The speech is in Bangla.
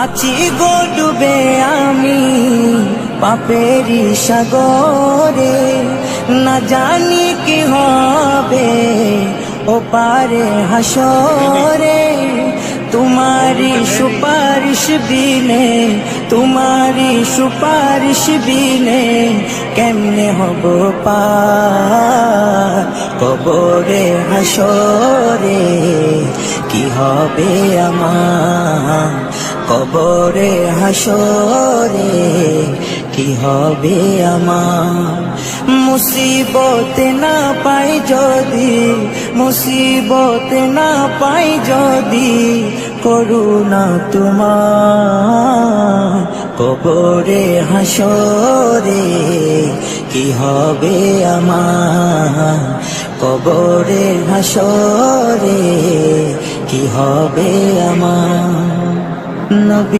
আছি গো ডুবে আমি পাপেরি সাগরে, না জানি কি হবে ও পারে হাসরে। তোমারি সুপারিশ বিনে, তোমারি সুপারিশ বিনে কেমনে হব পার কবরে হাসরে। কি হবে আমার কবরে হাসরে, কি হবে আমার। মুসিবত না পাই যদি, মুসিবত না পাই যদি করুণা তোমার কবরে হাসরে। কি হবে আমার কবরে হাসরে, কি হবে আমার। নবী